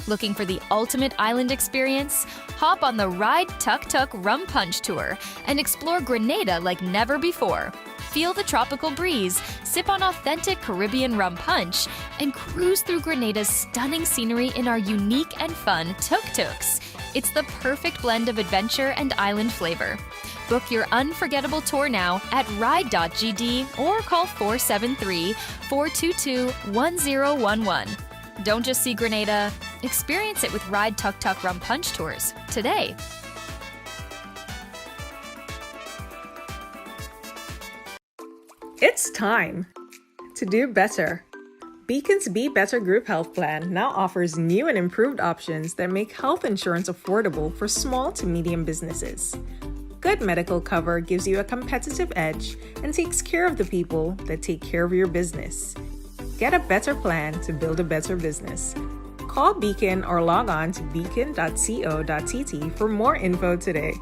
Looking for the ultimate island experience? Hop on the Ride Tuk Tuk Rum Punch Tour and explore Grenada like never before. Feel the tropical breeze, sip on authentic Caribbean rum punch, and cruise through Grenada's stunning scenery in our unique and fun tuk-tuks. It's the perfect blend of adventure and island flavor. Book your unforgettable tour now at ride.gd or call 473-422-1011. Don't just see Grenada, experience it with Ride Tuk Tuk Rum Punch Tours today. It's time to do better. Beacon's Be Better Group Health Plan now offers new and improved options that make health insurance affordable for small to medium businesses. Good medical cover gives you a competitive edge and takes care of the people that take care of your business. Get a better plan to build a better business. Call Beacon or log on to beacon.co.tt for more info today.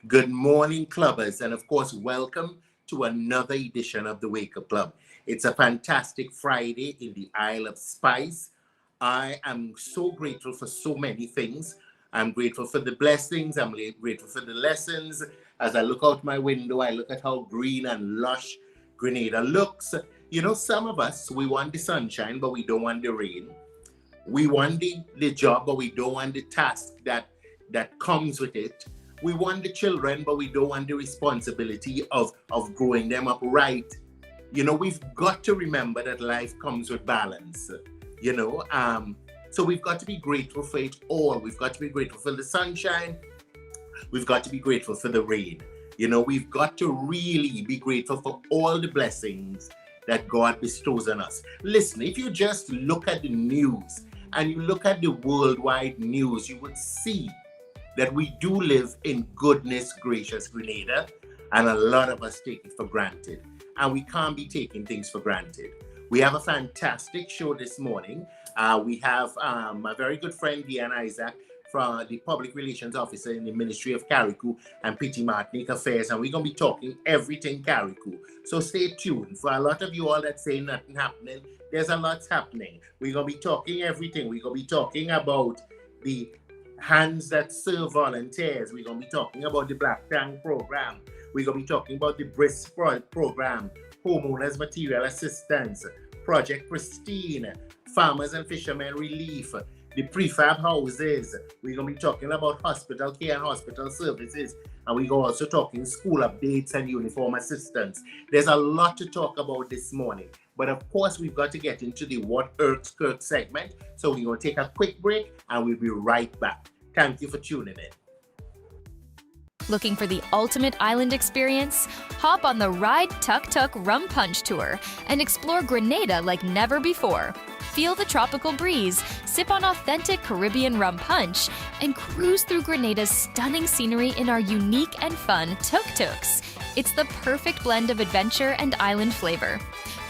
Good morning, clubbers, and of course, welcome to another edition of the Wake Up Club. It's a fantastic Friday in the Isle of Spice. I am so grateful for so many things. I'm grateful for the blessings. I'm grateful for the lessons. As I look out my window, I look at how green and lush Grenada looks. You know, some of us, we want the sunshine, but we don't want the rain. We want the job, but we don't want the task that comes with it. We want the children, but we don't want the responsibility of growing them up right. You know, we've got to remember that life comes with balance, you know. So we've got to be grateful for it all. We've got to be grateful for the sunshine. We've got to be grateful for the rain. You know, we've got to really be grateful for all the blessings that God bestows on us. Listen, if you just look at the news and you look at the worldwide news, you would see that we do live in goodness gracious Grenada, and a lot of us take it for granted. And we can't be taking things for granted. We have a fantastic show this morning. We have my very good friend, Deanne Isaac, from the Public Relations Officer in the Ministry of Karaku and Pity Maric Affairs, and we're going to be talking everything Karaku. So stay tuned. For a lot of you all that say nothing happening, there's a lot happening. We're going to be talking everything. We're going to be talking about the Hands That Serve Volunteers. We're going to be talking about the Black Tank Program. We're going to be talking about the Brisk Program, Homeowners Material Assistance, Project Pristine, Farmers and Fishermen Relief, the prefab houses. We're going to be talking about hospital care and hospital services. And we're also talking school updates and uniform assistance. There's a lot to talk about this morning. But of course, we've got to get into the What Irks Kirk segment. So we're going to take a quick break and we'll be right back. Thank you for tuning in. Looking for the ultimate island experience? Hop on the Ride Tuk Tuk Rum Punch Tour and explore Grenada like never before. Feel the tropical breeze, sip on authentic Caribbean rum punch, and cruise through Grenada's stunning scenery in our unique and fun tuk-tuks. It's the perfect blend of adventure and island flavor.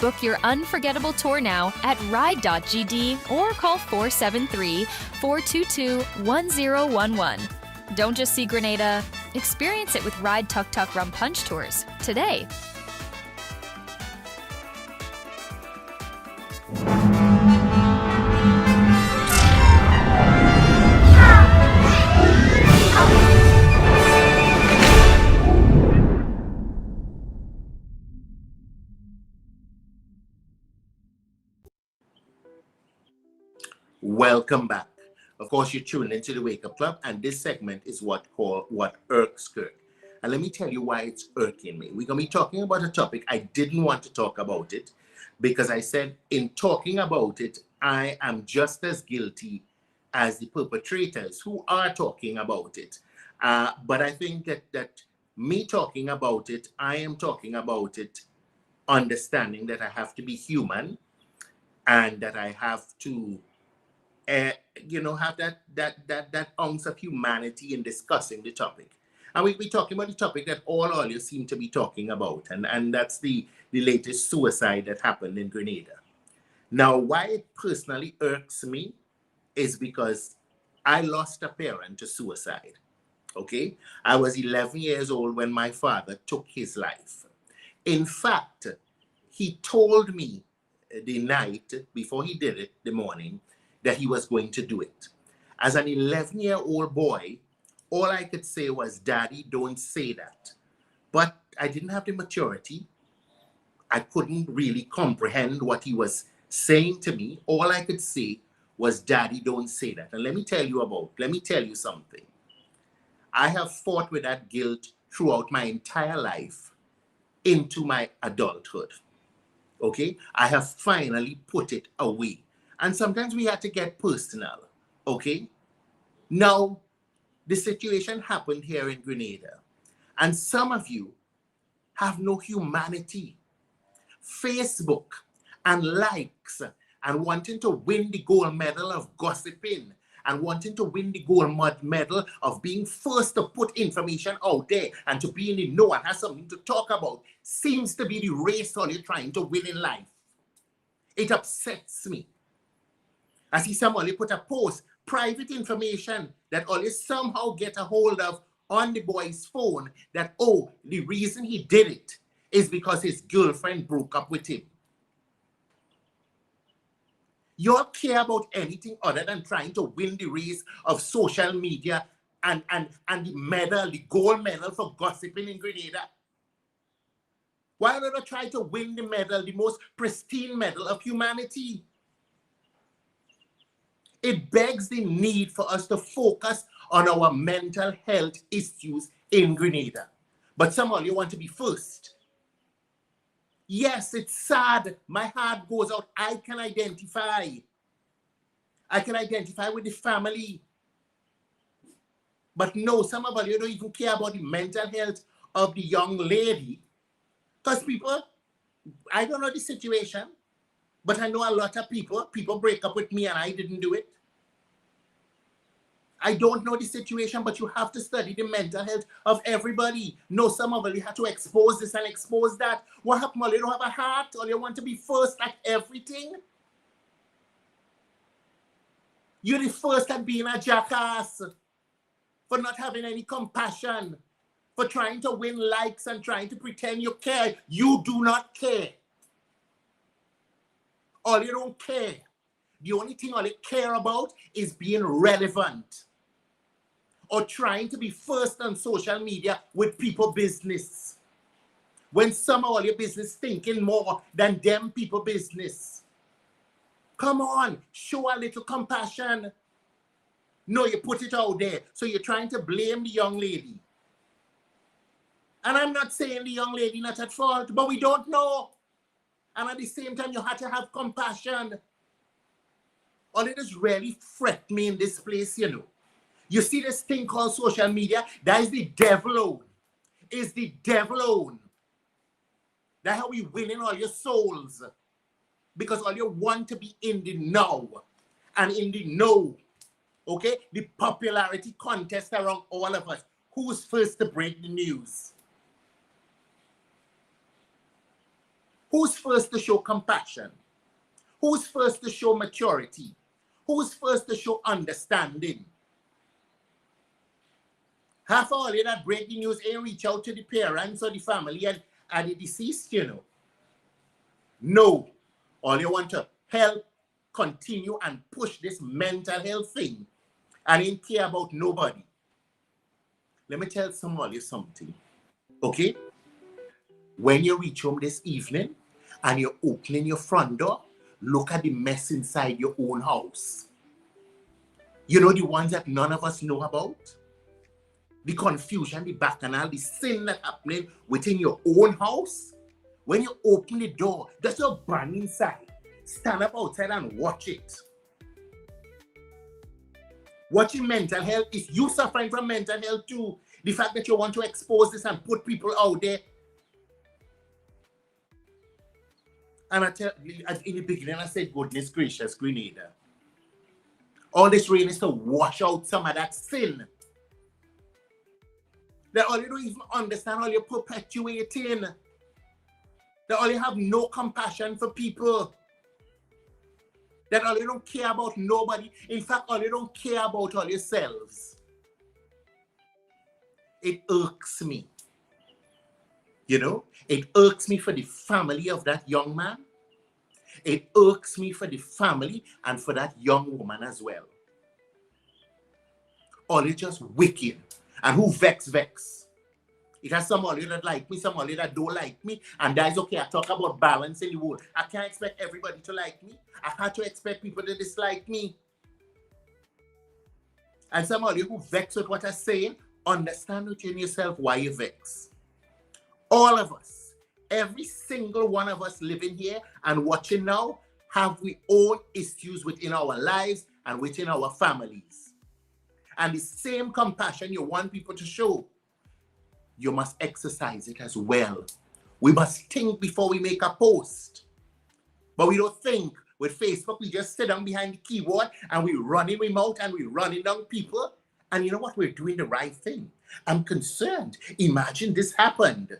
Book your unforgettable tour now at ride.gd or call 473-422-1011. Don't just see Grenada, experience it with Ride Tuk Tuk Rum Punch Tours today. Welcome back. Of course, you're tuned into the Wake Up Club, and this segment is what irks Kirk. And let me tell you why it's irking me. We're going to be talking about a topic I didn't want to talk about it because I said in talking about it, I am just as guilty as the perpetrators who are talking about it. But I think that me talking about it, I am talking about it understanding that I have to be human and that I have to have that ounce of humanity in discussing the topic. And we'll be talking about the topic that all audience seem to be talking about, and that's the latest suicide that happened in Grenada. Now, why it personally irks me is because I lost a parent to suicide, okay? I was 11 years old when my father took his life. In fact, he told me the night before he did it, the morning, that he was going to do it. As an 11-year-old boy, all I could say was, Daddy, don't say that. But I didn't have the maturity. I couldn't really comprehend what he was saying to me. All I could say was, Daddy, don't say that. And let me tell you something. I have fought with that guilt throughout my entire life into my adulthood. Okay? I have finally put it away. And sometimes we had to get personal, okay? Now, the situation happened here in Grenada, and some of you have no humanity. Facebook and likes and wanting to win the gold medal of gossiping and wanting to win the gold medal of being first to put information out there and to be in the know and have something to talk about seems to be the race all you're trying to win in life. It upsets me. I see somebody put a post, private information that always somehow get a hold of on the boy's phone that, oh, the reason he did it is because his girlfriend broke up with him. You don't care about anything other than trying to win the race of social media and the medal, the gold medal for gossiping in Grenada. Why don't you try to win the medal, the most pristine medal of humanity? It begs the need for us to focus on our mental health issues in Grenada. But some of you want to be first. Yes, it's sad. My heart goes out. I can identify. I can identify with the family. But no, some of you don't even care about the mental health of the young lady. Because people, I don't know the situation, but I know a lot of people break up with me and I didn't do it. I don't know the situation, but you have to study the mental health of everybody. No, some of you have to expose this and expose that. What happened? You don't have a heart, or you want to be first at everything? You're the first at being a jackass, for not having any compassion, for trying to win likes and trying to pretend you care. You do not care. All you don't care. The only thing all you care about is being relevant or trying to be first on social media with people business. When some of all your business thinking more than them people business. Come on, show a little compassion. No, you put it out there. So you're trying to blame the young lady. And I'm not saying the young lady not at fault, but we don't know. And at the same time, you have to have compassion. All it is really fret me in this place, you know. You see this thing called social media? That is the devil own. It's the devil own. That's how we winning all your souls. Because all you want to be in the now and in the know. Okay? The popularity contest around all of us. Who's first to break the news? Who's first to show compassion? Who's first to show maturity? Who's first to show understanding? Half all of that breaking news ain't reach out to the parents or the family and the deceased, you know. No. All you want to help continue and push this mental health thing and ain't care about nobody. Let me tell somebody something. Okay? When you reach home this evening and you're opening your front door, look at the mess inside your own house. You know the ones that none of us know about? The confusion, the bacchanal, the sin that's happening within your own house. When you open the door, that's your burn inside. Stand up outside and watch it. Watching mental health is you suffering from mental health too. The fact that you want to expose this and put people out there. And I tell in the beginning, I said, goodness gracious, Grenada. All this rain is to wash out some of that sin. That all you don't even understand, all you're perpetuating. That all you have no compassion for people. That all you don't care about nobody. In fact, all you don't care about all yourselves. It irks me. You know, it irks me for the family of that young man. It irks me for the family and for that young woman as well. All you just wicked. And who vex? It has somebody that like me, somebody that don't like me, and that's okay. I talk about balance in the world. I can't expect everybody to like me. I have to expect people to dislike me. And somebody who vex with what I'm saying, understand within yourself why you vex. All of us, every single one of us living here and watching now, have we own issues within our lives and within our families. And the same compassion you want people to show, you must exercise it as well. We must think before we make a post. But we don't think. With Facebook, we just sit down behind the keyboard and we run in our mouth and we running down people. And you know what? We're doing the right thing. I'm concerned. Imagine this happened.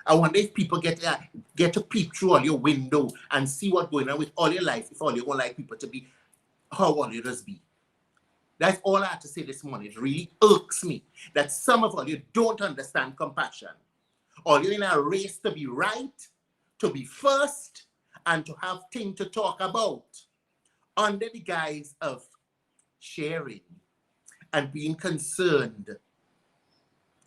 I wonder if people get to peep through all your window and see what's going on with all your life, if all you want like people to be, how all you just be. That's all I have to say this morning. It really irks me that some of all you don't understand compassion. Or you're in a race to be right, to be first, and to have things to talk about under the guise of sharing and being concerned.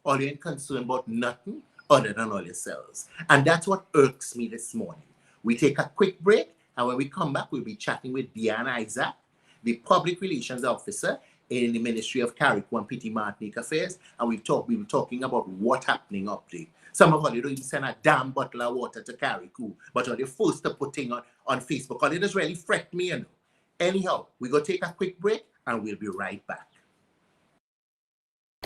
Or you're concerned about nothing other than all yourselves. And that's what irks me this morning. We take a quick break, and when we come back, we'll be chatting with Deanna Isaac, the Public Relations Officer in the Ministry of Karaku and Pity Maric Affairs, and we were talking about what's happening up there. Some of you don't even send a damn bottle of water to Karaku, but are they forced to put things on Facebook, or they just really fret me, you know. Anyhow, we go take a quick break, and we'll be right back.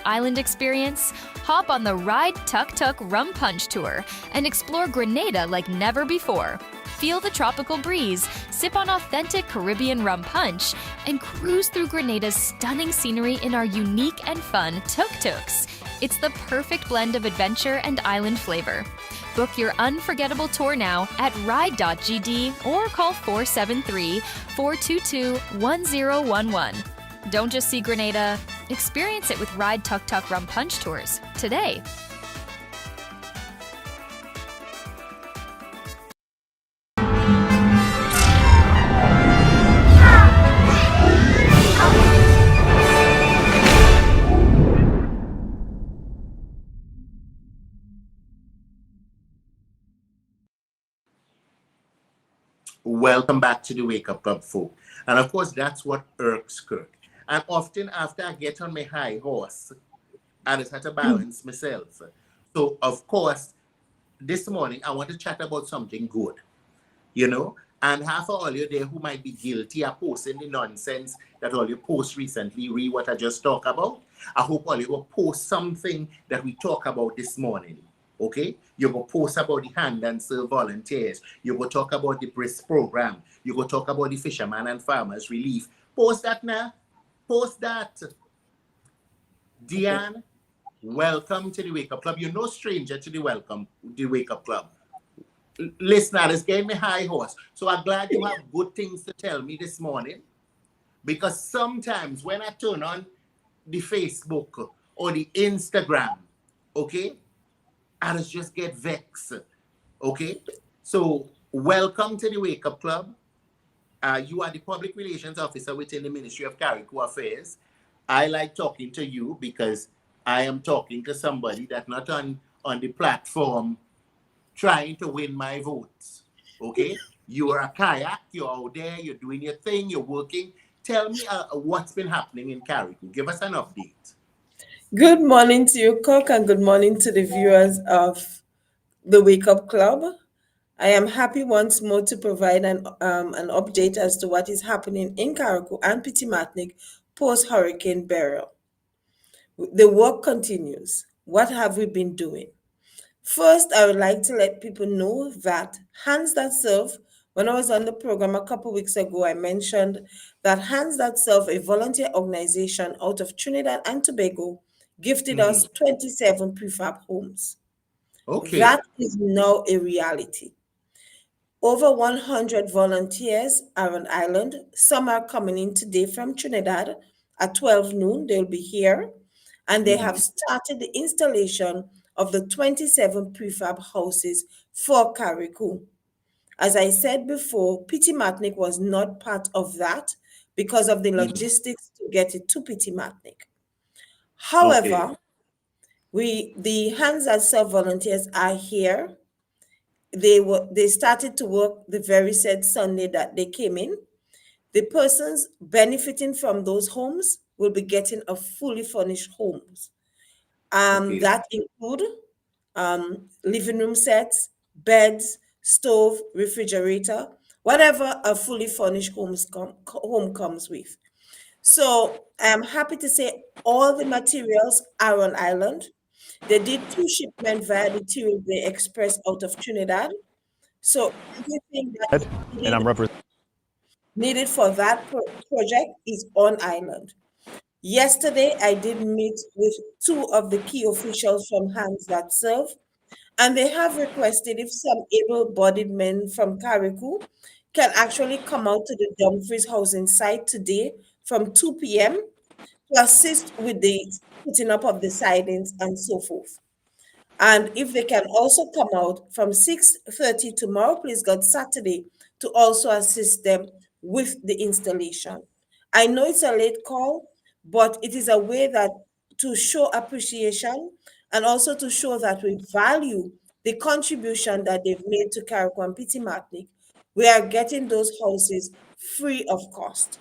Island experience? Hop on the Ride Tuk Tuk Rum Punch Tour and explore Grenada like never before. Feel the tropical breeze, sip on authentic Caribbean rum punch, and cruise through Grenada's stunning scenery in our unique and fun tuk-tuks. It's the perfect blend of adventure and island flavor. Book your unforgettable tour now at ride.gd or call 473-422-1011. Don't just see Grenada, experience it with Ride Tuk Tuk Rum Punch Tours today. Welcome back to the Wake Up Club, folk. And of course, that's what irks Kirk. And often after I get on my high horse, I just have to balance myself. So, of course, this morning, I want to chat about something good. You know, And half of all you there who might be guilty of posting the nonsense that all you post recently, read what I just talked about. I hope all you will post something that we talk about this morning. Okay? You will post about the hand and serve volunteers. You will talk about the BRIS program. You will talk about the fisherman and farmers relief. Post that now. Post that. Diane, welcome to the Wake Up Club. You're no stranger to the Wake Up Club. Listeners gave me high horse. So I'm glad you have good things to tell me this morning. Because sometimes when I turn on the Facebook or the Instagram, okay, I just get vexed. Okay? So welcome to the Wake Up Club. You are the public relations officer within the Ministry of Karaku Affairs. I like talking to you because I am talking to somebody that's not on the platform trying to win my votes. Okay? You are a kayak, you're out there, you're doing your thing, you're working. Tell me what's been happening in Karaku. Give us an update. Good morning to you, Kirk, and good morning to the viewers of the Wake Up Club. I am happy once more to provide an update as to what is happening in Karaku and Pity Maric post-Hurricane Beryl. The work continues. What have we been doing? First, I would like to let people know that Hands That Serve, when I was on the program a couple weeks ago, I mentioned that Hands That Serve, a volunteer organization out of Trinidad and Tobago, gifted us 27 prefab homes. Okay. That is now a reality. Over 100 volunteers are on island. Some are coming in today from Trinidad at 12 noon. They'll be here. And they have started the installation of the 27 prefab houses for Karaku. As I said before, Pity Maric was not part of that because of the logistics to get it to Pity Maric. However, the Hands That Serve volunteers are here. They started to work the very said Sunday that they came in. The persons benefiting from those homes will be getting a fully furnished homes. That include living room sets, beds, stove, refrigerator, whatever a fully furnished home comes with. So I am happy to say all the materials are on island. They did 2 shipments via the Tuesday Express out of Trinidad. So everything that needed for that project is on island. Yesterday, I did meet with 2 of the key officials from Hands That Serve, and they have requested if some able-bodied men from Karaku can actually come out to the Dumfries housing site today from 2 p.m. to assist with the putting up of the sidings and so forth. And if they can also come out from 6:30 tomorrow, please God, Saturday, to also assist them with the installation. I know it's a late call, but it is a way that to show appreciation and also to show that we value the contribution that they've made to Karaku and Pity Maric. We are getting those houses free of cost.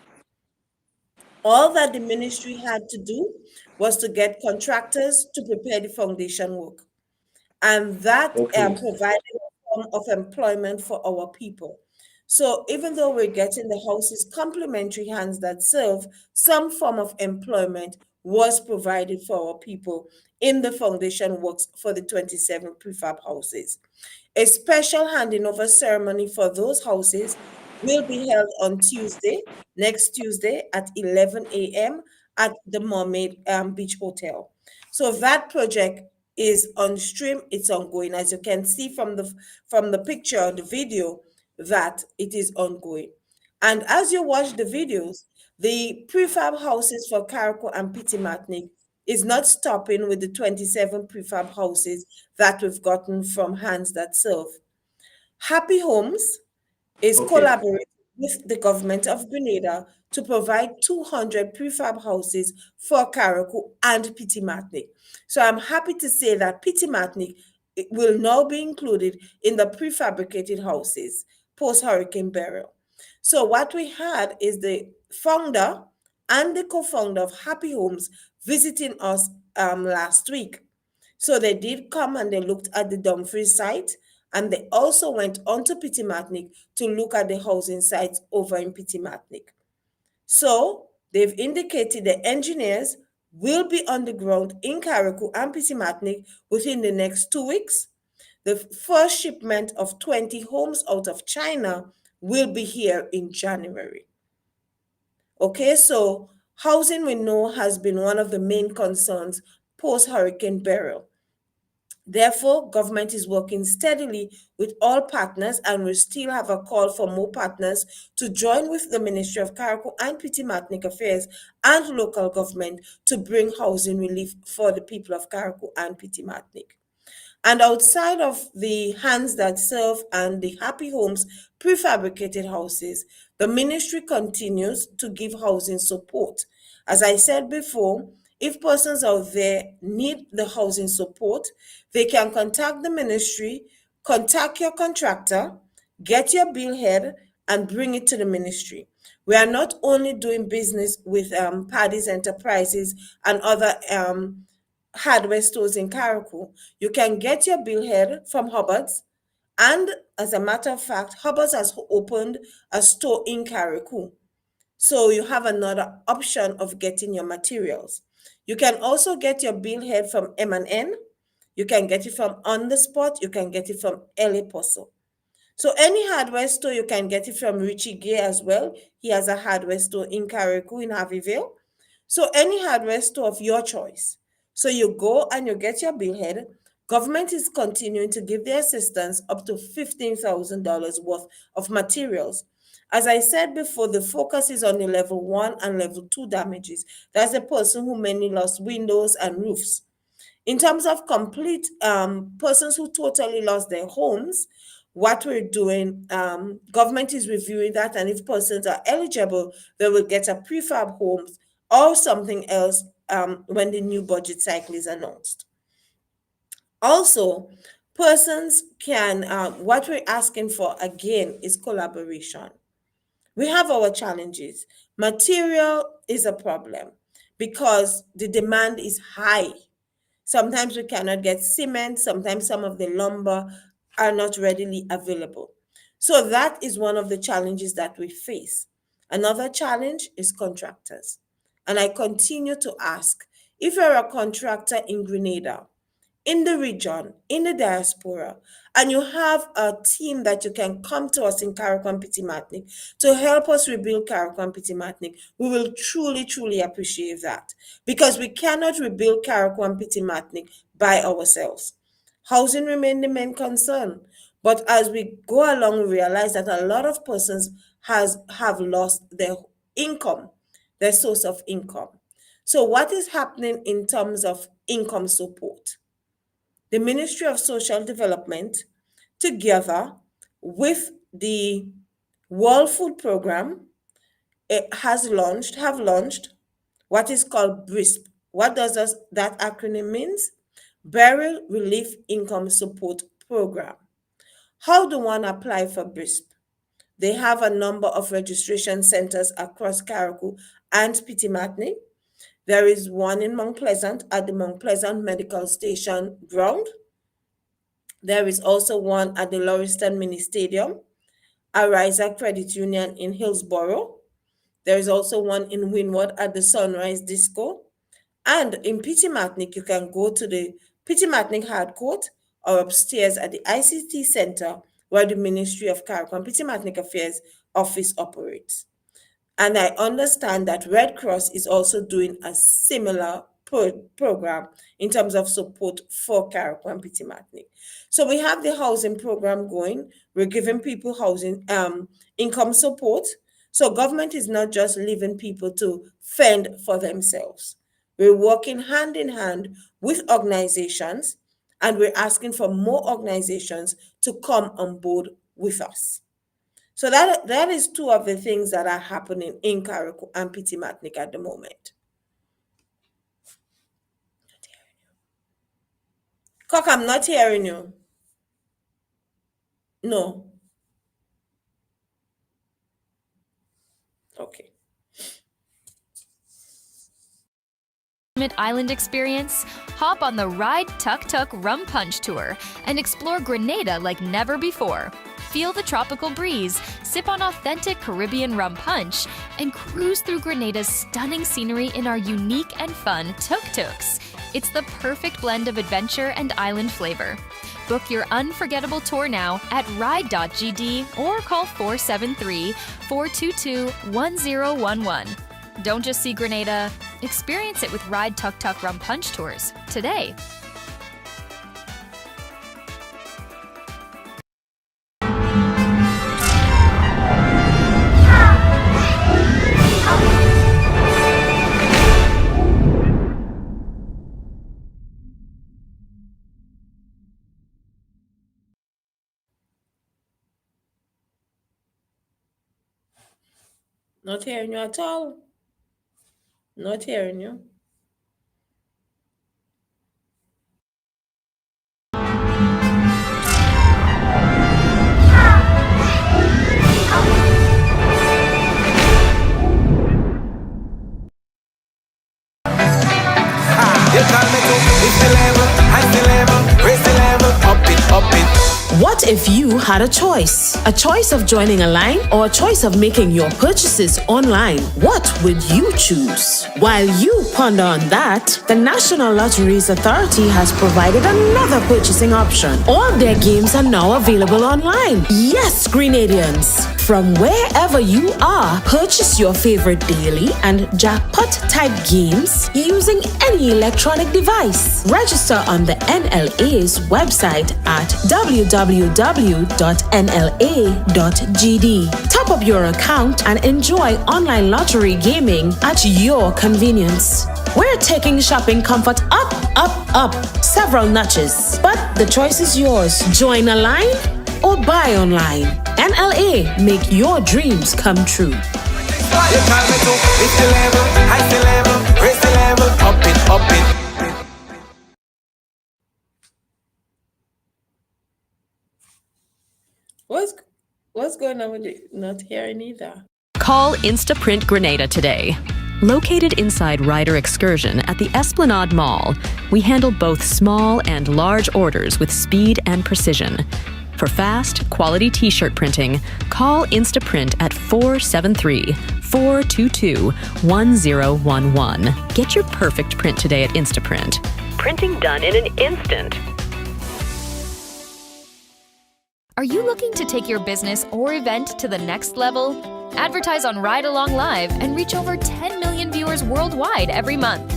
All that the ministry had to do was to get contractors to prepare the foundation work. And that provided a form of employment for our people. So even though we're getting the houses complimentary Hands That Serve, some form of employment was provided for our people in the foundation works for the 27 prefab houses. A special handing over ceremony for those houses will be held on Tuesday, next Tuesday at 11 a.m. at the Mermaid Beach Hotel. So that project is on stream, it's ongoing. As you can see from the picture, the video, that it is ongoing. And as you watch the videos, the prefab houses for Karaku and Pity Maric is not stopping with the 27 prefab houses that we've gotten from Hands That Serve. Happy Homes is collaborating with the government of Grenada to provide 200 prefab houses for Karaku and Pity Maric. So I'm happy to say that Pity Maric will now be included in the prefabricated houses post-Hurricane Beryl. So what we had is the founder and the co-founder of Happy Homes visiting us last week. So they did come and they looked at the Dumfries site And they also went on to Pity Maric to look at the housing sites over in Pity Maric. So they've indicated the engineers will be on the ground in Karaku and Pity Maric within the next 2 weeks. The first shipment of 20 homes out of China will be here in January. Okay, so housing we know has been one of the main concerns post Hurricane Beryl. Therefore, government is working steadily with all partners and will still have a call for more partners to join with the Ministry of Karaku and Pity Maric Affairs and local government to bring housing relief for the people of Karaku and Pity Maric. And outside of the hands that serve and the happy homes prefabricated houses, the ministry continues to give housing support. As I said before, if persons out there need the housing support, they can contact the ministry, contact your contractor, get your bill head, and bring it to the ministry. We are not only doing business with Paddy's Enterprises and other hardware stores in Karaku. You can get your billhead from Hubbard's. And as a matter of fact, Hubbard's has opened a store in Karaku. So you have another option of getting your materials. You can also get your billhead from M&N. You can get it from On the Spot. You can get it from LA Puzzle. So any hardware store, you can get it from Richie Gay as well. He has a hardware store in Karaku in Harveyville. So any hardware store of your choice. So you go and you get your billhead. Government is continuing to give their assistance up to $15,000 worth of materials. As I said before, the focus is on the level 1 and level 2 damages. That's the person who mainly lost windows and roofs. In terms of complete persons who totally lost their homes, what we're doing, government is reviewing that, and if persons are eligible, they will get a prefab homes or something else when the new budget cycle is announced. Also, persons can, what we're asking for again is collaboration. We have our challenges. Material is a problem because the demand is high. Sometimes we cannot get cement, sometimes some of the lumber are not readily available. So that is one of the challenges that we face. Another challenge is contractors. And I continue to ask, if you're a contractor in Grenada, in the region, in the diaspora, and you have a team that you can come to us in Karaku and Pity Maric to help us rebuild Karaku and Pity Maric, we will truly, truly appreciate that because we cannot rebuild Karaku and Pity Maric by ourselves. Housing remains the main concern, but as we go along, we realize that a lot of persons have lost their income, their source of income. So what is happening in terms of income support? The Ministry of Social Development, together with the World Food Program, have launched what is called BRISP. What does that acronym means? Burial Relief Income Support Program. How do one apply for BRISP? They have a number of registration centers across Karaku and Pity Maric. There is one in Mount Pleasant at the Mount Pleasant Medical Station ground. There is also one at the Lauriston Mini Stadium, Arisa Credit Union in Hillsborough. There is also one in Wynwood at the Sunrise Disco. And in Pity Maric, you can go to the Pity Maric Hard Court or upstairs at the ICT Center where the Ministry of Karaku and Pity Maric Affairs office operates. And I understand that Red Cross is also doing a similar program in terms of support for Karaku and Pity Maric. So we have the housing program going. We're giving people housing income support. So government is not just leaving people to fend for themselves. We're working hand in hand with organizations, and we're asking for more organizations to come on board with us. So that is two of the things that are happening in Karaku and Pity Maric at the moment. Cock, I'm not hearing you. No. Okay. ultimate island experience? Hop on the Ride Tuk Tuk Rum Punch Tour and explore Grenada like never before. Feel the tropical breeze, sip on authentic Caribbean rum punch, and cruise through Grenada's stunning scenery in our unique and fun tuk-tuks. It's the perfect blend of adventure and island flavor. Book your unforgettable tour now at ride.gd or call 473-422-1011. Don't just see Grenada, experience it with Ride Tuk Tuk Rum Punch Tours today. Not hearing you at all. Not hearing you. You call me to lift the level, high the level, raise the level, up it, up it. What if you had a choice? A choice of joining a line or a choice of making your purchases online? What would you choose? While you ponder on that, the National Lotteries Authority has provided another purchasing option. All their games are now available online. Yes, Grenadians! From wherever you are, purchase your favorite daily and jackpot type games using any electronic device. Register on the NLA's website at www.nla.gd. Top up your account and enjoy online lottery gaming at your convenience. We're taking shopping comfort up, up, up several notches. But the choice is yours. Join a line or buy online. NLA, make your dreams come true. You call me to lift the level, high the level, raise the level, up it, up it. What's going on with you? Not hearing either. Call Instaprint Grenada today. Located inside Ryder Excursion at the Esplanade Mall, we handle both small and large orders with speed and precision. For fast, quality t-shirt printing, call Instaprint at 473-422-1011. Get your perfect print today at Instaprint. Printing done in an instant. Are you looking to take your business or event to the next level? Advertise on Ride Along Live and reach over 10 million viewers worldwide every month.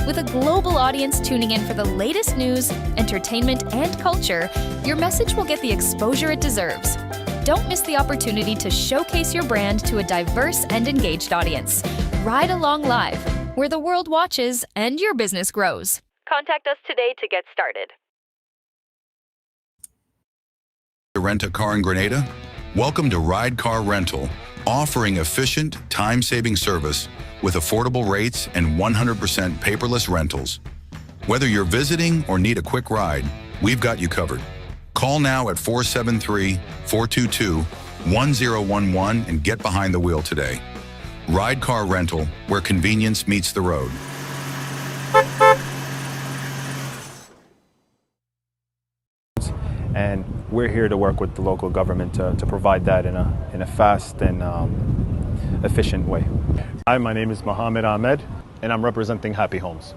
With a global audience tuning in for the latest news, entertainment, and culture, your message will get the exposure it deserves. Don't miss the opportunity to showcase your brand to a diverse and engaged audience. Ride Along Live, where the world watches and your business grows. Contact us today to get started. To rent a car in Grenada? Welcome to Ride Car Rental, offering efficient, time-saving service with affordable rates and 100% paperless rentals. Whether you're visiting or need a quick ride, we've got you covered. Call now at 473-422-1011 and get behind the wheel today. Ride Car Rental, where convenience meets the road. And we're here to work with the local government to provide that in a fast and efficient way. Hi, my name is Mohammed Ahmed, and I'm representing Happy Homes.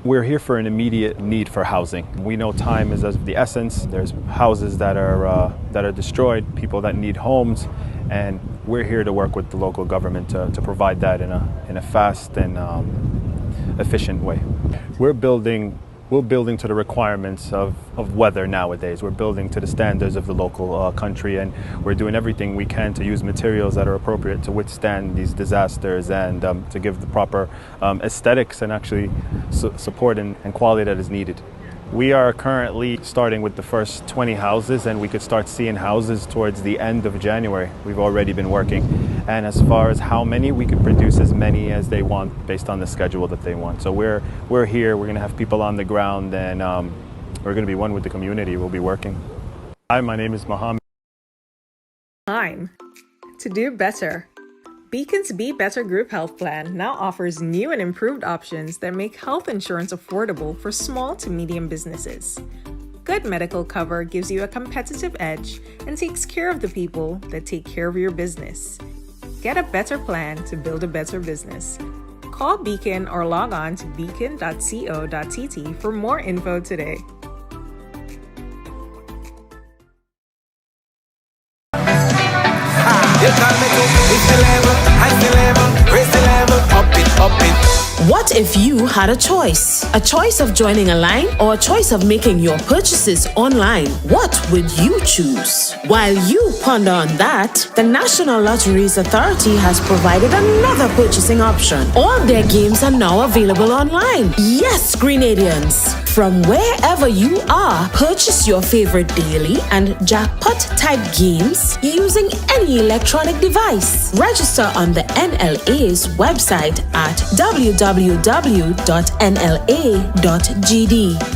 We're here for an immediate need for housing. We know time is of the essence. There's houses that are destroyed, people that need homes, and we're here to work with the local government to provide that in a fast and efficient way. We're building to the requirements of weather nowadays. We're building to the standards of the local country, and we're doing everything we can to use materials that are appropriate to withstand these disasters and to give the proper aesthetics and actually support and quality that is needed. We are currently starting with the first 20 houses, and we could start seeing houses towards the end of January. We've already been working. And as far as how many, we could produce as many as they want based on the schedule that they want. So we're here, we're gonna have people on the ground, and we're gonna be one with the community. We'll be working. Hi, my name is Mohammed. Time to do better. Beacon's Be Better Group Health Plan now offers new and improved options that make health insurance affordable for small to medium businesses. Good medical cover gives you a competitive edge and takes care of the people that take care of your business. Get a better plan to build a better business. Call Beacon or log on to beacon.co.tt for more info today. You call me to it's the level, high the level, raise the level, up it. What if you had a choice? A choice of joining a line or a choice of making your purchases online? What would you choose? While you ponder on that, the National Lotteries Authority has provided another purchasing option. All their games are now available online. Yes, Grenadians! From wherever you are, purchase your favorite daily and jackpot type games using any electronic device. Register on the NLA's website at www.nla.gd.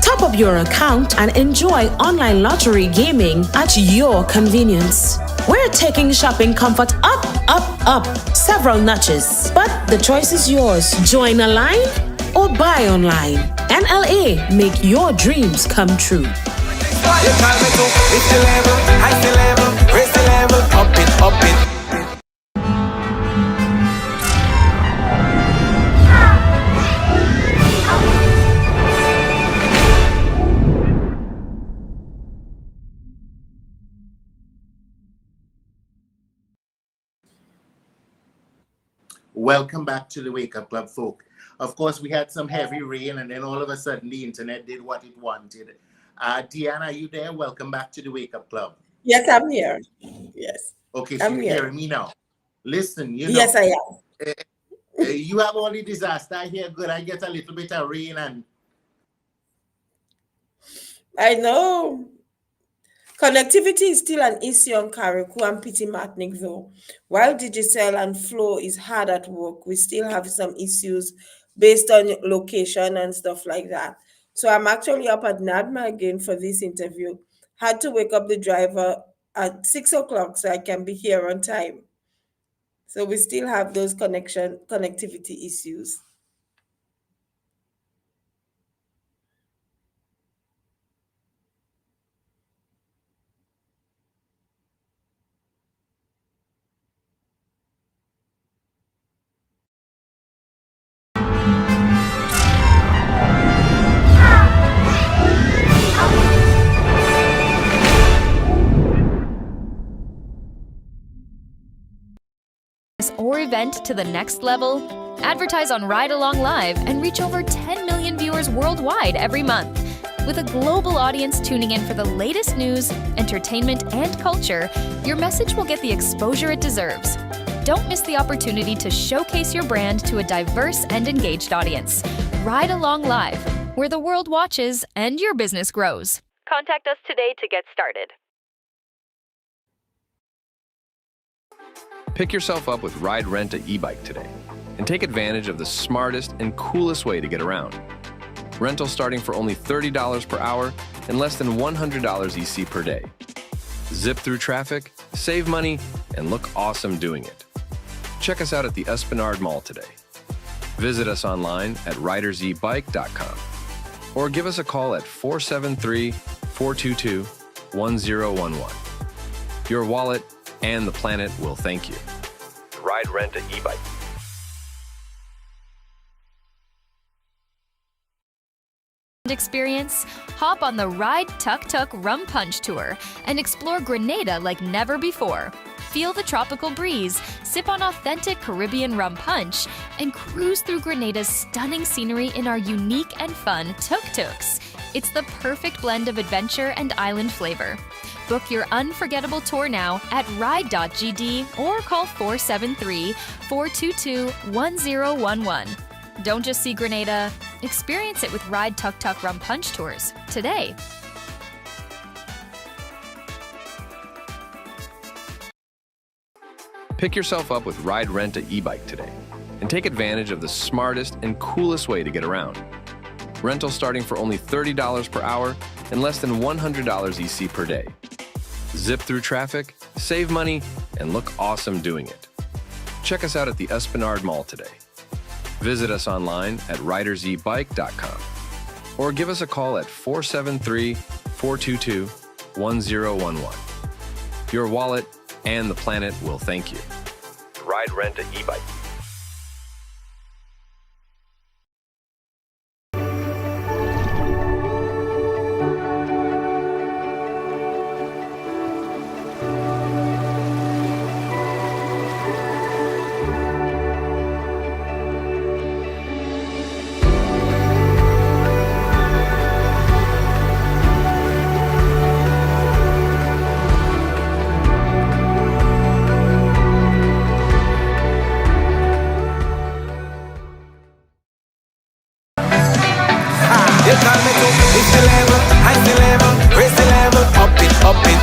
Top up your account and enjoy online lottery gaming at your convenience. We're taking shopping comfort up several notches, but the choice is yours. Join a line or buy online. NLA, make your dreams come true. You call me to it's the level, high the level, raise the level, up it. Welcome back to the Wake Up Club, folk. Of course, we had some heavy rain, and then all of a sudden the internet did what it wanted. Deanna, are you there? Welcome back to the Wake Up Club. Yes, I'm here. Yes. Okay, so you're hearing me now. Listen, yes, I am. You have all the disaster. I hear good. I get a little bit of rain and I know. Connectivity is still an issue on Karaku and Pity Maric, though. While Digicel and Flow is hard at work, we still have some issues based on location and stuff like that. So I'm actually up at NADMA again for this interview. Had to wake up the driver at 6 o'clock so I can be here on time. So we still have those connectivity issues. Or event to the next level? Advertise on Ride Along Live and reach over 10 million viewers worldwide every month. With a global audience tuning in for the latest news, entertainment, and culture, your message will get the exposure it deserves. Don't miss the opportunity to showcase your brand to a diverse and engaged audience. Ride Along Live, where the world watches and your business grows. Contact us today to get started. Pick yourself up with Ride Rent a e-bike today and take advantage of the smartest and coolest way to get around. Rental starting for only $30 per hour and less than $100 EC per day. Zip through traffic, save money, and look awesome doing it. Check us out at the Esplanade Mall today. Visit us online at ridersebike.com or give us a call at 473-422-1011. Your wallet and the planet will thank you. Ride Rent a e-bike. Experience? Hop on the Ride Tuk Tuk Rum Punch Tour and explore Grenada like never before. Feel the tropical breeze, sip on authentic Caribbean rum punch, and cruise through Grenada's stunning scenery in our unique and fun tuk-tuks. It's the perfect blend of adventure and island flavor. Book your unforgettable tour now at ride.gd or call 473-422-1011. Don't just see Grenada, experience it with Ride Tuk Tuk Rum Punch Tours today. Pick yourself up with Ride Rent a e-bike today and take advantage of the smartest and coolest way to get around. Rental starting for only $30 per hour and less than $100 EC per day. Zip through traffic, save money, and look awesome doing it. check us out at the Esplanade Mall today. Visit us online at ridersebike.com or give us a call at 473-422-1011. Your wallet and the planet will thank you. Ride Rent a e-bike. You call me to lift the level, high the level, raise the level, up it, up it.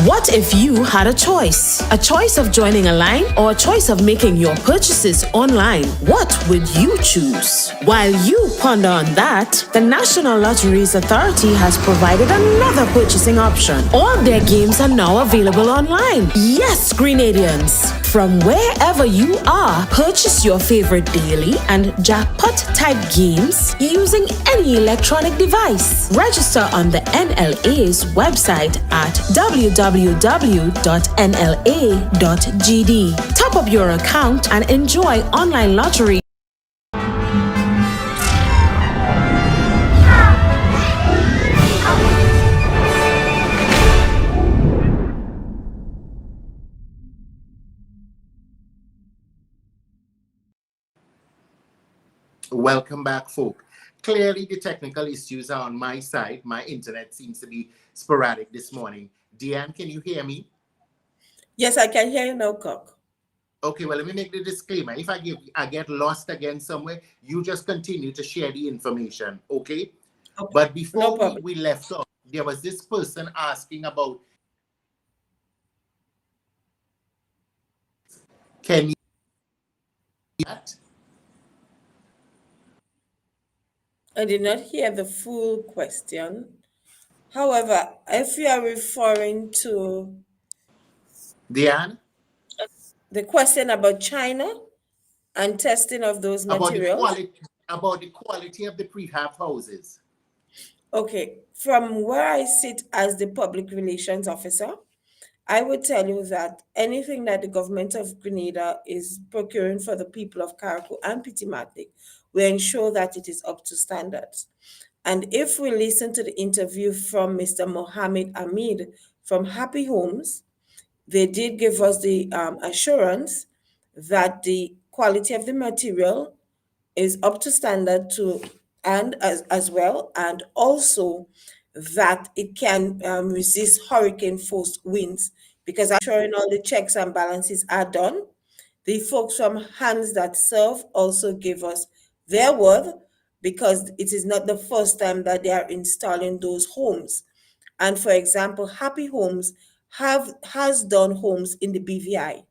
What if you had a choice? A choice of joining a line or a choice of making your purchases online? What would you choose? While you ponder on that, the National Lotteries Authority has provided another purchasing option. All their games are now available online. Yes, Grenadians! From wherever you are, purchase your favorite daily and jackpot type games using any electronic device. Register on the NLA's website at www.nla.gd. Top up your account and enjoy online lottery. Welcome back, folk. Clearly, the technical issues are on my side. My internet seems to be sporadic this morning. Deanne, can you hear me? Yes, I can hear you now, Kirk. Okay, well, let me make the disclaimer. If I get lost again somewhere, you just continue to share the information, okay? But before we left off, there was this person asking about, can you hear that? I did not hear the full question. However, if you are referring to Deanne? the question about China and testing of those materials. About the quality of the prefab houses. Okay, from where I sit as the public relations officer, I would tell you that anything that the government of Grenada is procuring for the people of Karaku and Pity Maric, we ensure that it is up to standards. And if we listen to the interview from Mr. Mohammed Ahmed from Happy Homes, they did give us the assurance that the quality of the material is up to standard too, and as well, and also that it can resist hurricane force winds, because I'm sure all the checks and balances are done. The folks from Hands That Serve also give us their word, because it is not the first time that they are installing those homes. And for example, Happy Homes has done homes in the BVI.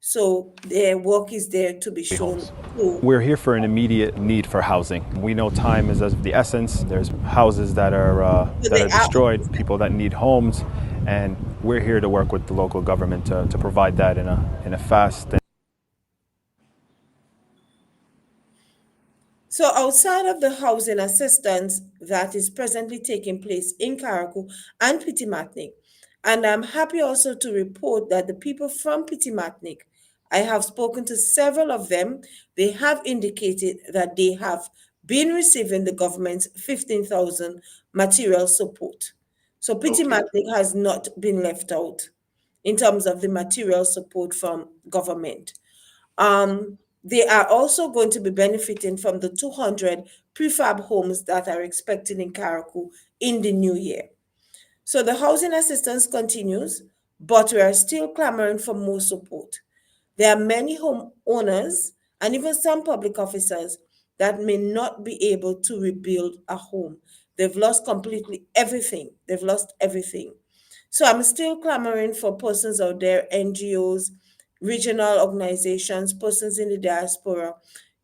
So their work is there to be shown. We're here for an immediate need for housing. We know time is of the essence. There's houses that are destroyed, people that need homes, and we're here to work with the local government to provide that in a fast. So outside of the housing assistance that is presently taking place in Karaku and Pity Maric, and I'm happy also to report that the people from Pity Maric, I have spoken to several of them. They have indicated that they have been receiving the government's 15,000 material support. So Pity Maric has not been left out in terms of the material support from government. They are also going to be benefiting from the 200 prefab homes that are expected in Karaku in the new year. So the housing assistance continues, but we are still clamoring for more support. There are many homeowners and even some public officers that may not be able to rebuild a home. They've lost completely everything. They've lost everything. So I'm still clamoring for persons out there, NGOs, regional organizations, persons in the diaspora,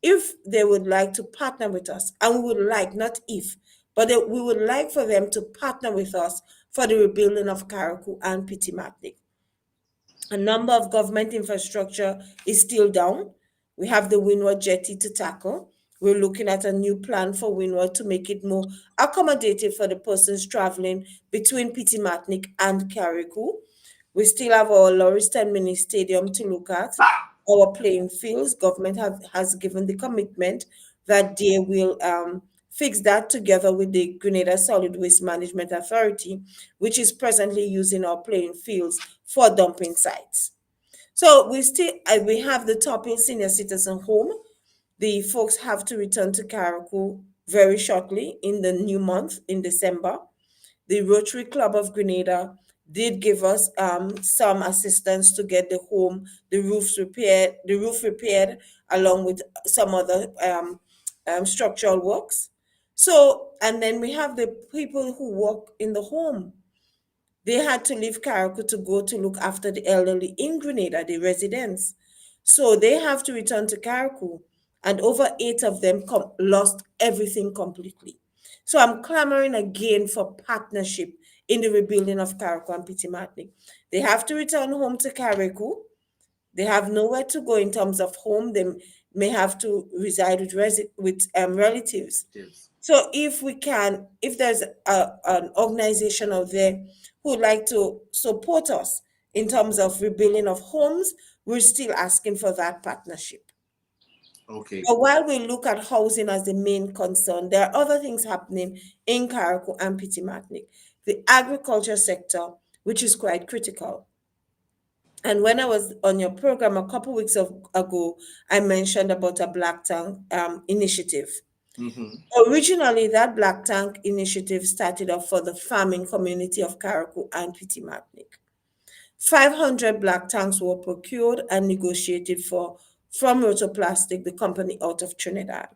if they would like to partner with us, and we would like, not if, but we would like for them to partner with us for the rebuilding of Karaku and Pity Maric. A number of government infrastructure is still down. We have the Windward Jetty to tackle. We're looking at a new plan for Windward to make it more accommodative for the persons traveling between Pity Martinic and Karaku. We still have our Lauriston Mini Stadium to look at. Our playing fields, government has given the commitment that they will fix that together with the Grenada Solid Waste Management Authority, which is presently using our playing fields for dumping sites. So we have the Top Hill Senior Citizen Home. The folks have to return to Karaku very shortly in the new month in December. The Rotary Club of Grenada did give us some assistance to get the roof repaired, along with some other structural works. So, and then we have the people who work in the home. They had to leave Karaku to go to look after the elderly in Grenada, the residents. So they have to return to Karaku, and over 8 of them lost everything completely. So I'm clamoring again for partnership in the rebuilding of Karaku and Pity Maric. They have to return home to Karaku. They have nowhere to go in terms of home. They may have to reside with relatives. So if there's an organization out there who would like to support us in terms of rebuilding of homes, we're still asking for that partnership. Okay. But while we look at housing as the main concern, there are other things happening in Karaku and Pity Maric. The agriculture sector, which is quite critical. And when I was on your program a couple weeks ago, I mentioned about a Black Tank initiative. Originally, that Black Tank initiative started off for the farming community of Karaku and Pity Maric. 500 black tanks were procured and negotiated for from Rotoplastic, the company out of Trinidad.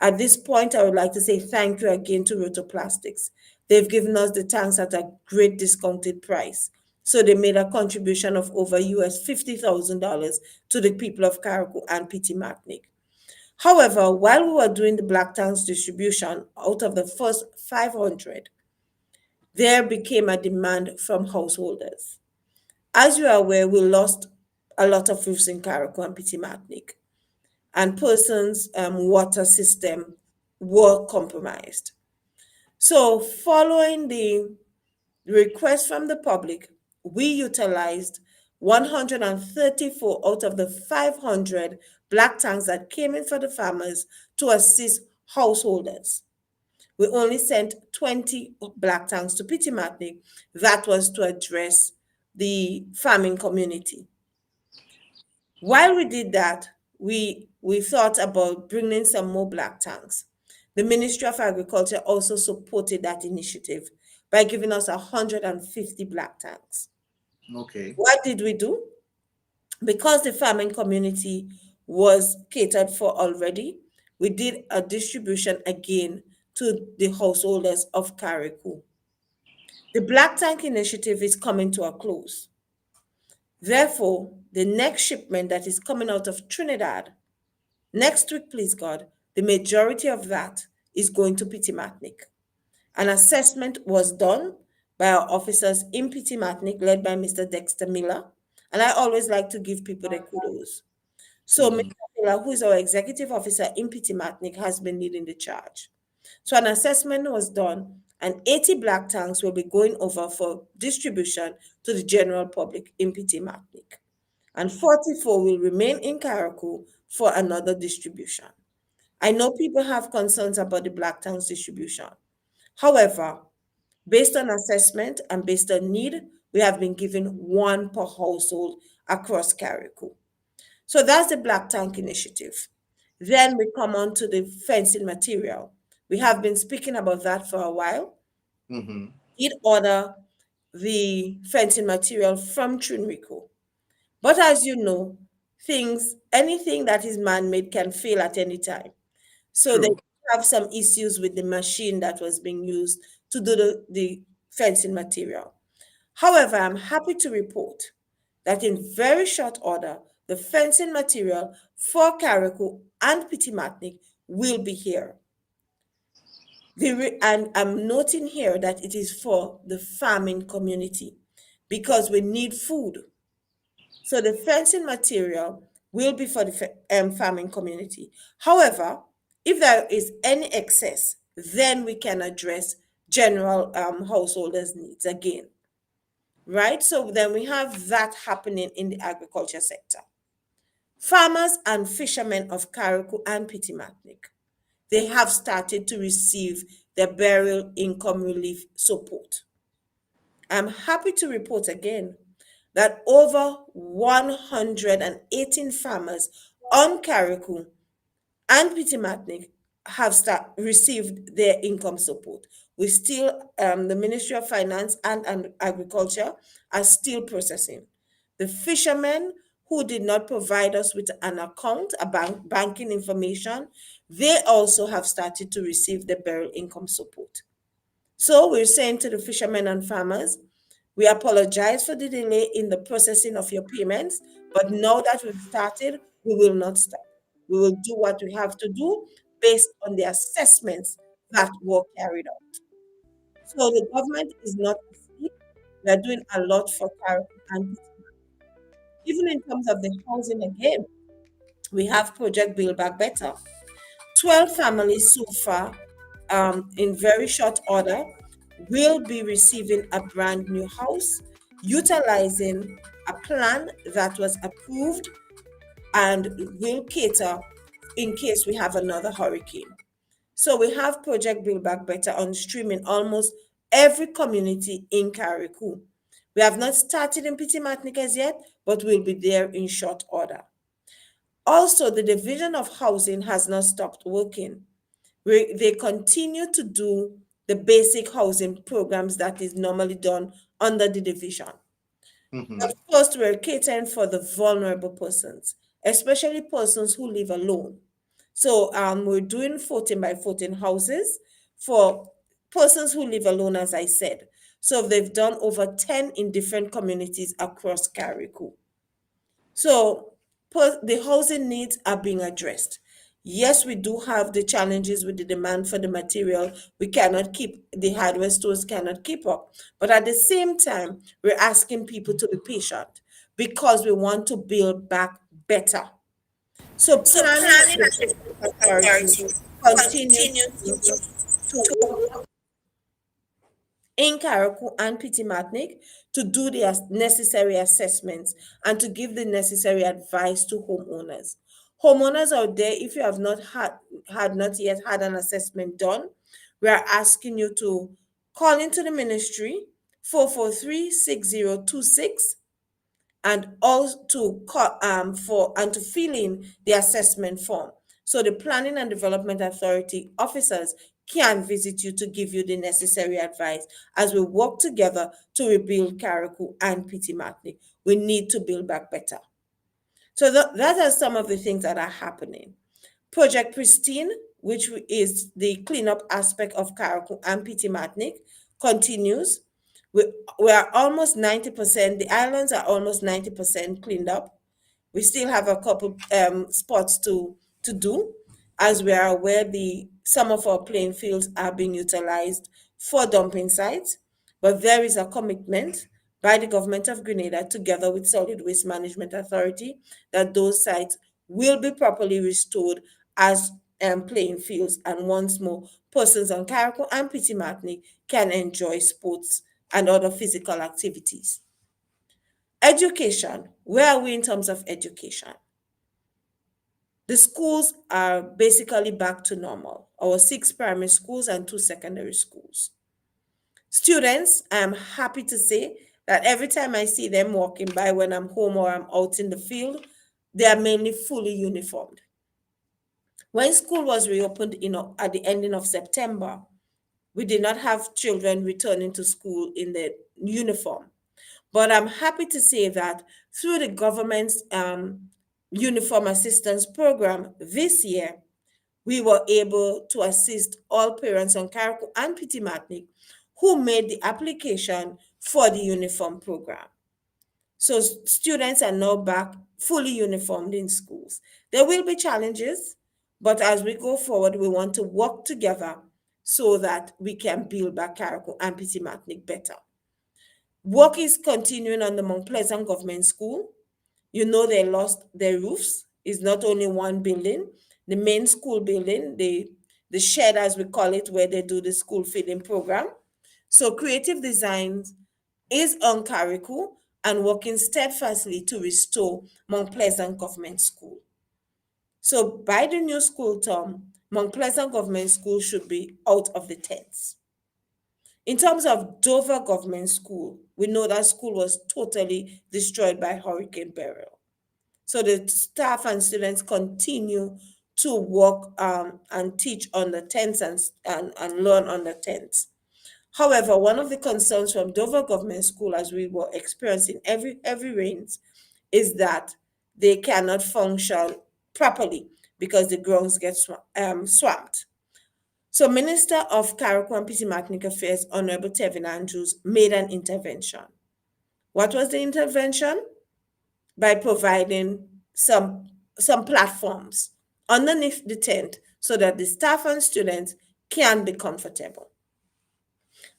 At this point, I would like to say thank you again to Rotoplastics. They've given us the tanks at a great discounted price. So they made a contribution of over US $50,000 to the people of Karaku and Pity Maric. However, while we were doing the black tanks distribution, out of the first 500, there became a demand from householders. As you are aware, we lost a lot of roofs in Karaku and Pity Maric, and persons' water system were compromised. So following the request from the public, we utilized 134 out of the 500 black tanks that came in for the farmers to assist householders. We only sent 20 black tanks to Pity Maric. That was to address the farming community. While we did that, we thought about bringing some more black tanks. The Ministry of Agriculture also supported that initiative by giving us 150 black tanks. Okay. What did we do? Because the farming community was catered for already, we did a distribution again to the householders of Karaku. The Black Tank initiative is coming to a close. Therefore, the next shipment that is coming out of Trinidad, next week, please God, the majority of that is going to Pity Maric. An assessment was done by our officers in Pity Maric, led by Mr. Dexter Miller, and I always like to give people the kudos. So Mr. Miller, who is our executive officer in Pity Maric, has been leading the charge. So an assessment was done, and 80 black tanks will be going over for distribution to the general public in Pity Maric. And 44 will remain in Karaku for another distribution. I know people have concerns about the black tanks distribution. However, based on assessment and based on need, we have been given 1 per household across Karaku. So that's the Black Tank initiative. Then we come on to the fencing material. We have been speaking about that for a while. Did order the fencing material from Trinrico. But as you know, anything that is man-made can fail at any time. So they have some issues with the machine that was being used to do the fencing material. However, I'm happy to report that in very short order, the fencing material for Karaku and Pity Maric will be here. And I'm noting here that it is for the farming community because we need food. So the fencing material will be for the farming community. However, if there is any excess, then we can address general householders' needs again, right? So then we have that happening in the agriculture sector. Farmers and fishermen of Karaku and Pity Maric, they have started to receive their burial income relief support. I'm happy to report again that over 118 farmers on Karaku and Pity Maric have received their income support. We still, the Ministry of Finance and Agriculture are still processing. The fishermen who did not provide us with an account, banking information, they also have started to receive the burial income support. So we're saying to the fishermen and farmers, we apologize for the delay in the processing of your payments, but now that we've started, we will not stop. We will do what we have to do based on the assessments that were carried out. So the government is not asleep. We are doing a lot for Karaku and even in terms of the housing again, we have Project Build Back Better. 12 families so far, in very short order, will be receiving a brand new house utilizing a plan that was approved and will cater in case we have another hurricane. So we have Project Build Back Better on stream in almost every community in Karaku. We have not started in Pity Maric as yet, but we'll be there in short order. Also, the Division of Housing has not stopped working. They continue to do the basic housing programs that is normally done under the division. But first, we're catering for the vulnerable persons, especially persons who live alone. So we're doing 14 by 14 houses for persons who live alone, as I said. So they've done over 10 in different communities across Karaku. So the housing needs are being addressed. Yes, we do have the challenges with the demand for the material. We cannot keep, the hardware stores cannot keep up. But at the same time, we're asking people to be patient because we want to build back better. So planning authority continue to work in Karaku and Pity Maric to do the necessary assessments and to give the necessary advice to homeowners. Homeowners out there, if you have not not yet had an assessment done, we are asking you to call into the ministry 443-6026 and also to to fill in the assessment form. So the Planning and Development Authority officers can visit you to give you the necessary advice as we work together to rebuild Karaku and Pity Maric. We need to build back better. So that are some of the things that are happening. Project Pristine, which is the cleanup aspect of Karaku and Pity Maric, continues. We are almost 90%, the islands are almost 90% cleaned up. We still have a couple spots to do. As we are aware, some of our playing fields are being utilized for dumping sites, but there is a commitment by the government of Grenada together with Solid Waste Management Authority that those sites will be properly restored as playing fields, and once more, persons on Karaku and Pity Maric can enjoy sports and other physical activities. Education, where are we in terms of education? The schools are basically back to normal, our 6 primary schools and 2 secondary schools. Students, I'm happy to say that every time I see them walking by when I'm home or I'm out in the field, they are mainly fully uniformed. When school was reopened at the ending of September, we did not have children returning to school in their uniform. But I'm happy to say that through the government's uniform assistance program this year, we were able to assist all parents on Karaku and Pity Maric who made the application for the uniform program. So students are now back fully uniformed in schools. There will be challenges, but as we go forward, we want to work together so that we can build back Karaku and Pity Maric better. Work is continuing on the Mount Pleasant Government School. they lost their roofs. It's not only one building, the main school building, the shed, as we call it, where they do the school feeding program. So creative designs is on Karaku and working steadfastly to restore Mount Pleasant Government School. So by the new school term, Mount Pleasant Government School should be out of the tents. In terms of Dover Government School, we know that school was totally destroyed by Hurricane Beryl. So the staff and students continue to work and teach on the tents and learn on the tents. However, one of the concerns from Dover Government School, as we were experiencing every heavy rains, is that they cannot function properly because the grounds get swamped. So Minister of Karaku and Pity Maric Affairs, Honorable Tevin Andrews, made an intervention. What was the intervention? By providing some platforms underneath the tent so that the staff and students can be comfortable.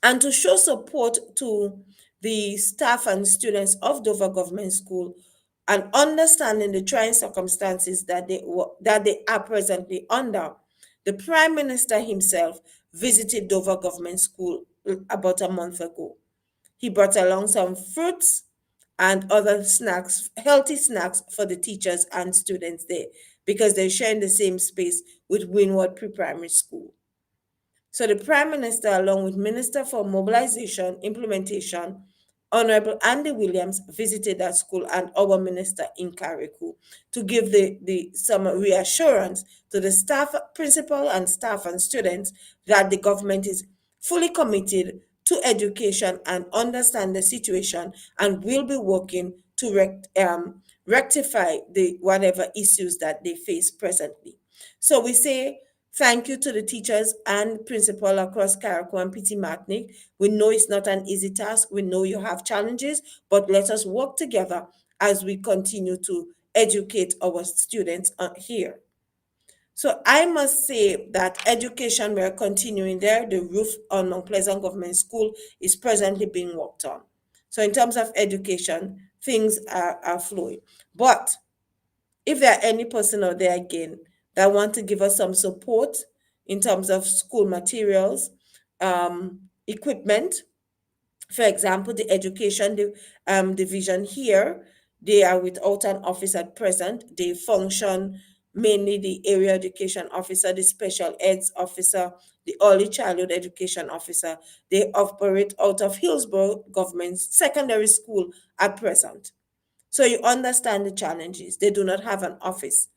And to show support to the staff and students of Dover Government School and understanding the trying circumstances that they are presently under, the Prime Minister himself visited Dover Government School about a month ago. He brought along some fruits and other snacks, healthy snacks for the teachers and students there because they're sharing the same space with Winward Pre-Primary School. So the Prime Minister, along with Minister for Mobilization, Implementation, Honorable Andy Williams, visited that school and our minister in Karaku to give some reassurance to the staff, principal and staff and students that the government is fully committed to education and understand the situation and will be working to rectify the whatever issues that they face presently. So we say thank you to the teachers and principal across Karaku and Pity Maric. We know it's not an easy task. We know you have challenges, but let us work together as we continue to educate our students here. So I must say that education, we are continuing there. The roof on Mount Pleasant Government School is presently being worked on. So in terms of education, things are flowing. But if there are any person out there again that want to give us some support in terms of school materials, equipment, for example, the education division here, they are without an office at present. They function mainly the area education officer, the special eds officer, the early childhood education officer. They operate out of Hillsborough Government Secondary School at present. So you understand the challenges. They do not have an office.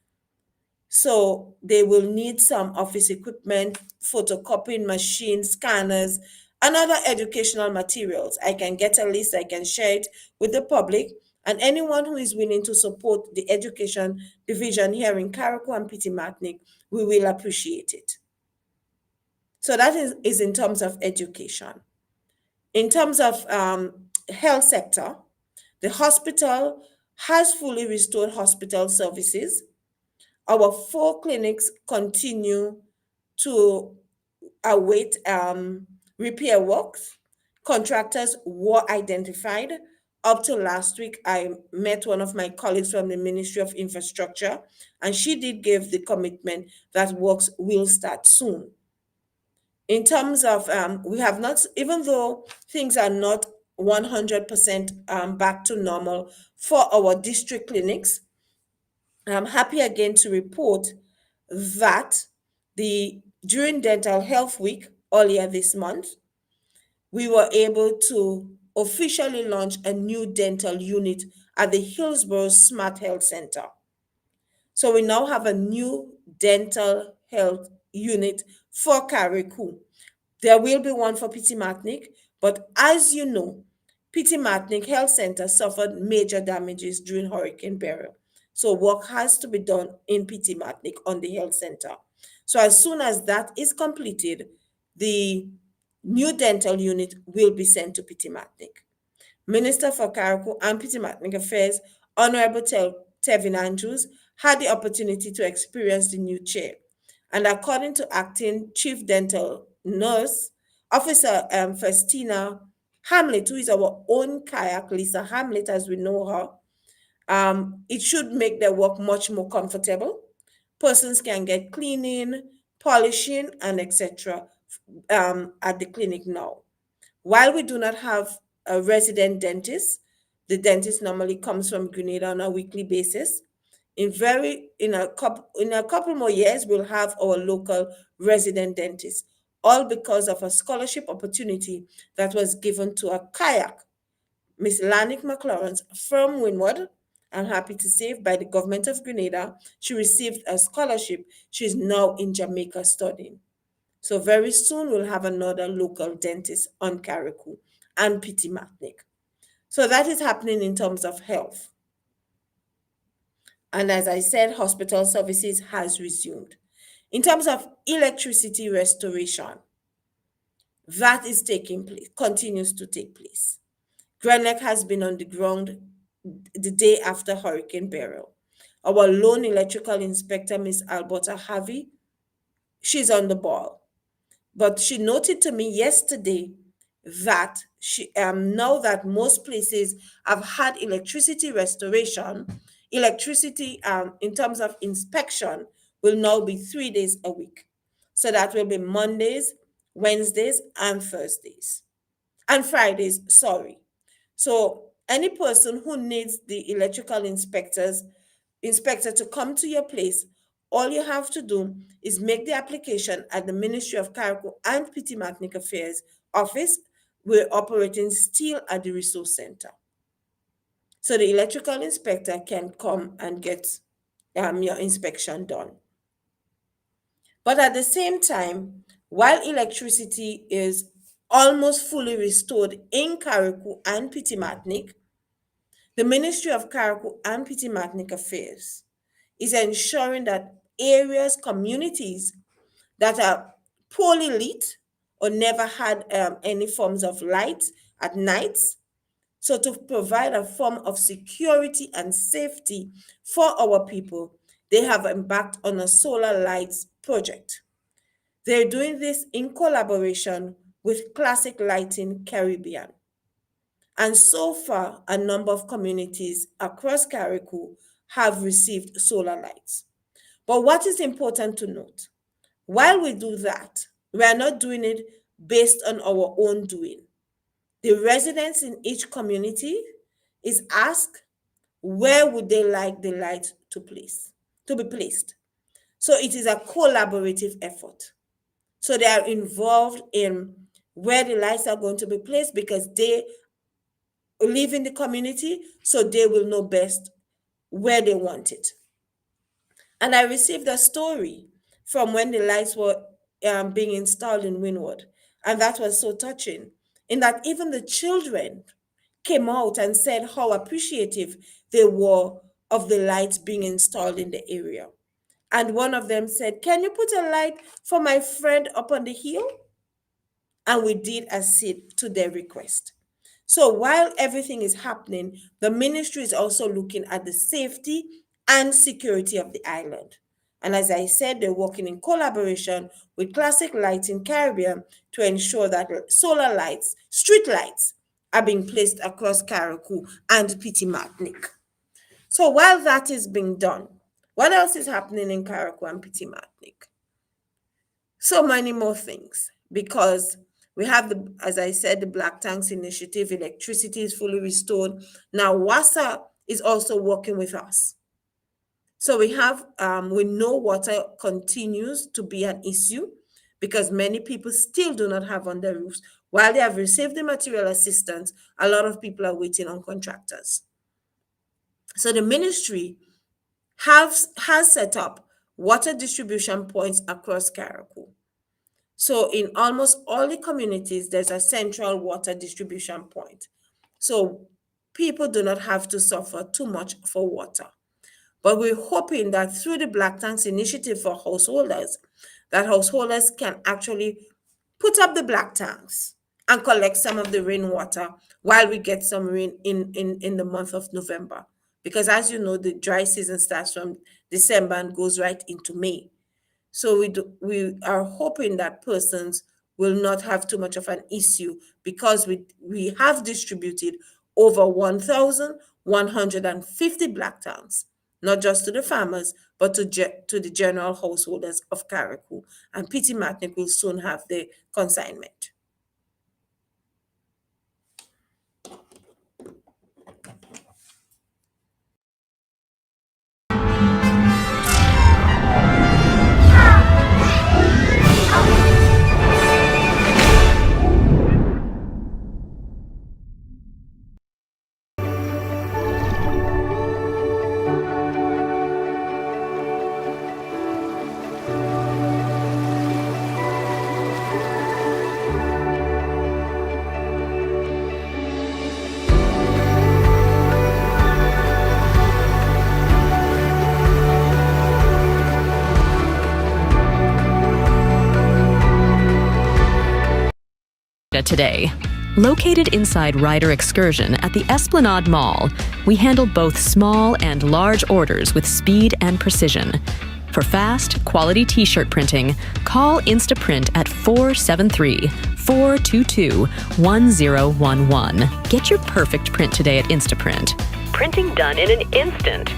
So they will need some office equipment, photocopying machines, scanners, and other educational materials. I can get a list, I can share it with the public, and anyone who is willing to support the education division here in Karaku and Pity Maric, we will appreciate it. So that is in terms of education. In terms of health sector, the hospital has fully restored hospital services. Our 4 clinics continue to await repair works. Contractors were identified. Up to last week, I met one of my colleagues from the Ministry of Infrastructure, and she did give the commitment that works will start soon. In terms of, we have not, even though things are not 100% back to normal for our district clinics, I'm happy again to report that during Dental Health Week earlier this month, we were able to officially launch a new dental unit at the Hillsborough Smart Health Center. So we now have a new dental health unit for Karaku. There will be one for Pity Maric, but as you know, Pity Maric Health Center suffered major damages during Hurricane Beryl. So work has to be done in Pity Maric on the health center. So as soon as that is completed, the new dental unit will be sent to Pity Maric. Minister for Karaku and Pity Maric Affairs, Honorable Tevin Andrews, had the opportunity to experience the new chair. And according to Acting Chief Dental Nurse, Officer Festina Hamlet, who is our own kayak, Lisa Hamlet as we know her, It should make their work much more comfortable. Persons can get cleaning, polishing, and etc. At the clinic now. While we do not have a resident dentist, the dentist normally comes from Grenada on a weekly basis. In a couple more years, we'll have our local resident dentist, all because of a scholarship opportunity that was given to a kayak, Miss Lanik McLawrence from Winwood. I'm happy to say, by the government of Grenada, she received a scholarship. She's now in Jamaica studying. So very soon we'll have another local dentist on Karaku and Pity Maric. So that is happening in terms of health. And as I said, hospital services has resumed. In terms of electricity restoration, that is taking place, continues to take place. Grenec has been on the ground the day after Hurricane Beryl. Our lone electrical inspector, Miss Alberta Harvey, she's on the ball. But she noted to me yesterday that now that most places have had electricity restoration, electricity in terms of inspection will now be 3 days a week. So that will be Mondays, Wednesdays, and Thursdays. And Fridays, sorry. So any person who needs the electrical inspector to come to your place, all you have to do is make the application at the Ministry of Karaku and Pity Maric Affairs office. We're operating still at the resource center. So the electrical inspector can come and get your inspection done. But at the same time, while electricity is almost fully restored in Karaku and Pity Maric, the Ministry of Karaku and Pity Maric Affairs is ensuring that areas, communities that are poorly lit or never had any forms of light at nights, so to provide a form of security and safety for our people, they have embarked on a solar lights project. They're doing this in collaboration with Classic Lighting Caribbean. And so far, a number of communities across Karaku have received solar lights. But what is important to note, while we do that, we are not doing it based on our own doing. The residents in each community is asked where would they like the light to be placed. So it is a collaborative effort. So they are involved in where the lights are going to be placed because they live in the community, so they will know best where they want it. And I received a story from when the lights were being installed in Winwood, and that was so touching, in that even the children came out and said how appreciative they were of the lights being installed in the area. And one of them said, "Can you put a light for my friend up on the hill?" And we did accede to their request. So while everything is happening, the ministry is also looking at the safety and security of the island. And as I said, they're working in collaboration with Classic Lighting Caribbean to ensure that solar lights, street lights, are being placed across Karaku and Pity Maric. So while that is being done, what else is happening in Karaku and Pity Maric? So many more things, because we have as I said, the Black Tanks Initiative, electricity is fully restored. Now WASA is also working with us. So we know water continues to be an issue because many people still do not have on their roofs. While they have received the material assistance, a lot of people are waiting on contractors. So the ministry has set up water distribution points across Karaku. So in almost all the communities, there's a central water distribution point. So people do not have to suffer too much for water. But we're hoping that through the Black Tanks Initiative for householders, that householders can actually put up the black tanks and collect some of the rainwater while we get some rain in the month of November. Because as you know, the dry season starts from December and goes right into May. So we are hoping that persons will not have too much of an issue because we have distributed over 1,150 black towns, not just to the farmers, but to the general householders of Karaku and Pity Maric will soon have the consignment. Today. Located inside Rider Excursion at the Esplanade Mall, we handle both small and large orders with speed and precision. For fast, quality t-shirt printing, call Instaprint at 473-422-1011. Get your perfect print today at Instaprint. Printing done in an instant.